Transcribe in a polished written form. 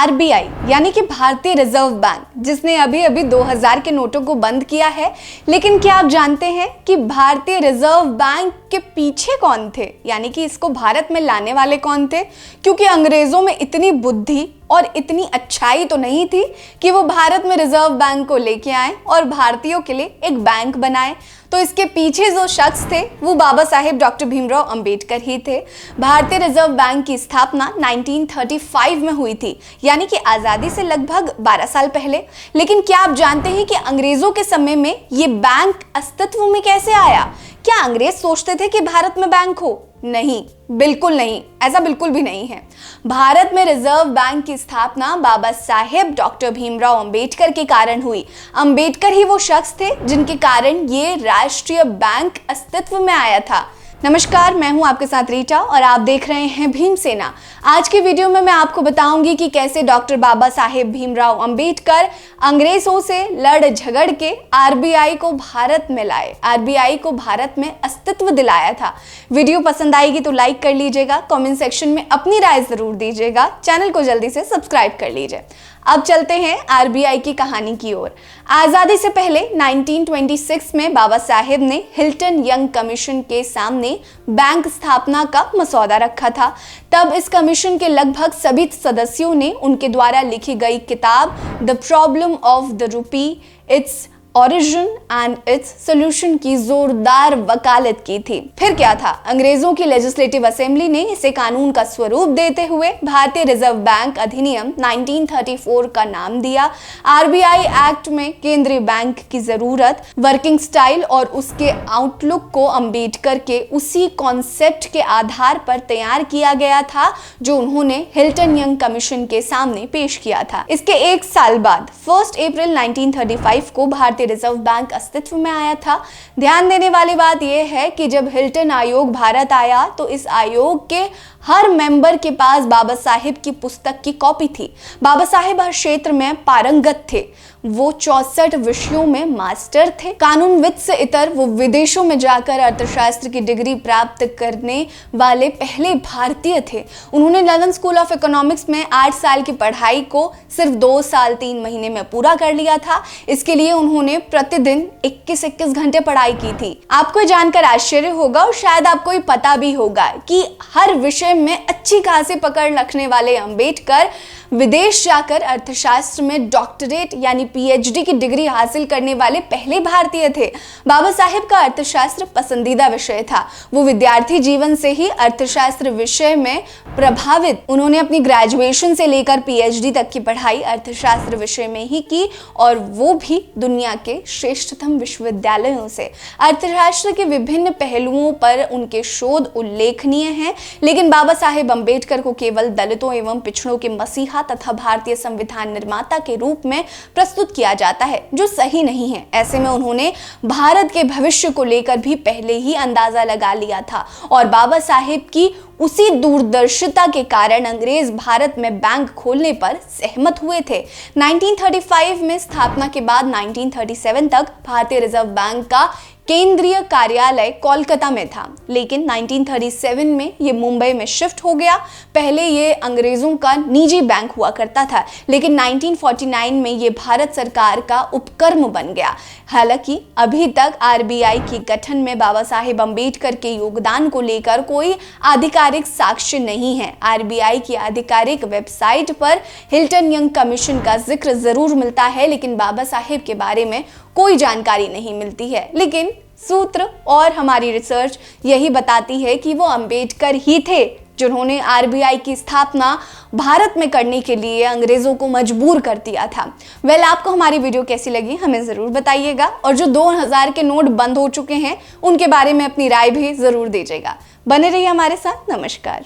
RBI यानी कि भारतीय रिजर्व बैंक, जिसने अभी अभी 2000 के नोटों को बंद किया है। लेकिन क्या आप जानते हैं कि भारतीय रिजर्व बैंक के पीछे कौन थे, यानी कि इसको भारत में लाने वाले कौन थे? क्योंकि अंग्रेजों में इतनी बुद्धि और इतनी अच्छाई तो नहीं थी कि वो भारत में रिजर्व बैंक को लेके आए और भारतीयों के लिए एक बैंक बनाए। तो इसके पीछे जो शख्स थे वो बाबा साहेब डॉक्टर भीमराव अंबेडकर ही थे। भारतीय रिजर्व बैंक की स्थापना 1935 में हुई थी, यानी कि आज़ादी से लगभग 12 साल पहले। लेकिन क्या आप जानते हैं कि अंग्रेजों के समय में ये बैंक अस्तित्व में कैसे आया? क्या अंग्रेज सोचते थे कि भारत में बैंक हो? नहीं, बिल्कुल नहीं, ऐसा बिल्कुल भी नहीं है। भारत में रिजर्व बैंक की स्थापना बाबा साहेब डॉक्टर भीमराव अंबेडकर के कारण हुई। अंबेडकर ही वो शख्स थे जिनके कारण ये राष्ट्रीय बैंक अस्तित्व में आया था। नमस्कार, मैं हूं आपके साथ रीटा और आप देख रहे हैं भीम सेना। आज के वीडियो में मैं आपको बताऊंगी कि कैसे डॉक्टर बाबा साहेब भीमराव अंबेडकर अंग्रेजों से लड़ झगड़ के आरबीआई को भारत में लाए, आरबीआई को भारत में अस्तित्व दिलाया था। वीडियो पसंद आएगी तो लाइक कर लीजिएगा, कमेंट सेक्शन में अपनी राय जरूर दीजिएगा, चैनल को जल्दी से सब्सक्राइब कर लीजिए। अब चलते हैं आरबीआई की कहानी की ओर। आजादी से पहले 1926 में बाबा साहेब ने हिल्टन यंग कमीशन के सामने बैंक स्थापना का मसौदा रखा था। तब इस कमीशन के लगभग सभी सदस्यों ने उनके द्वारा लिखी गई किताब the problem of the rupee, its origin and its solution की जोरदार वकालत की थी। फिर क्या था, अंग्रेजों की लेजिस्लेटिव असेंबली ने इसे कानून का स्वरूप देते हुए भारतीय रिजर्व बैंक अधिनियम 1934 का नाम दिया। आरबीआई एक्ट में केंद्रीय बैंक की जरूरत, वर्किंग स्टाइल और उसके आउटलुक को अंबेडकर के उसी कॉन्सेप्ट के आधार पर तैयार किया गया था जो उन्होंने हिल्टन यंग कमीशन के सामने पेश किया था। इसके एक साल बाद 1 अप्रैल 1935 को भारतीय रिजर्व बैंक अस्तित्व में आया था। ध्यान देने वाली बात यह है कि जब हिल्टन आयोग भारत आया तो इस आयोग के हर मेंबर के पास बाबा साहेब की पुस्तक की कॉपी थी। बाबा साहेब हर क्षेत्र में पारंगत थे। वो 64 विषयों में मास्टर थे। कानूनविद से इतर वो विदेशों में जाकर अर्थशास्त्र की डिग्री प्राप्त करने वाले पहले भारतीय थे। उन्होंने लंदन स्कूल ऑफ इकोनॉमिक्स में 8 साल की पढ़ाई को सिर्फ 2 साल 3 महीने में पूरा कर लिया था। इसके लिए उन्होंने प्रतिदिन 21 घंटे पढ़ाई की थी। आपको जानकर आश्चर्य होगा और शायद आपको ये पता भी होगा कि हर विषय में अच्छी खासी पकड़ रखने वाले अंबेडकर विदेश जाकर अर्थशास्त्र में डॉक्टरेट यानी पीएचडी की डिग्री हासिल करने वाले पहले भारतीय थे। बाबा साहेब का अर्थशास्त्र पसंदीदा विषय था। वो विद्यार्थी जीवन से ही अर्थशास्त्र विषय में प्रभावित। उन्होंने अपनी ग्रेजुएशन से लेकर पीएचडी तक की पढ़ाई अर्थशास्त्र विषय में ही की और वो भी दुनिया के श्रेष्ठतम विश्वविद्यालयों से। अर्थशास्त्र के विभिन्न पहलुओं पर उनके शोध उल्लेखनीय हैं। लेकिन बाबा साहेब अंबेडकर को केवल दलितों एवं पिछड़ों के मसीहा तथा भारतीय संविधान निर्माता के रूप में प्रस्तुत किया जाता है, जो सही नहीं है। ऐसे में उन्होंने भारत के भविष्य को लेकर भी पहले ही अंदाजा लगा लिया था और बाबा साहेब की उसी दूरदर्शिता के कारण अंग्रेज भारत में बैंक खोलने पर सहमत हुए थे। 1935 में स्थापना के बाद 1937 तक भारतीय रिजर्व बैंक का केंद्रीय कार्यालय कोलकाता में था, लेकिन 1937 में ये मुंबई में शिफ्ट हो गया। पहले ये अंग्रेजों का निजी बैंक हुआ करता था, लेकिन 1949 में ये भारत सरकार का उपक्रम बन गया। हालांकि अभी तक आरबीआई के गठन में बाबा साहेब अंबेडकर के योगदान को लेकर कोई आधिकारिक साक्ष्य नहीं है। आरबीआई की आधिकारिक वेबसाइट पर हिल्टन यंग कमीशन का जिक्र जरूर मिलता है, लेकिन बाबा साहेब के बारे में कोई जानकारी नहीं मिलती है। लेकिन सूत्र और हमारी रिसर्च यही बताती है कि वो अंबेडकर ही थे जिन्होंने आरबीआई की स्थापना भारत में करने के लिए अंग्रेजों को मजबूर कर दिया था। आपको हमारी वीडियो कैसी लगी हमें जरूर बताइएगा और जो 2000 के नोट बंद हो चुके हैं उनके बारे में अपनी राय भी जरूर दीजिएगा। बने रहिए हमारे साथ। नमस्कार।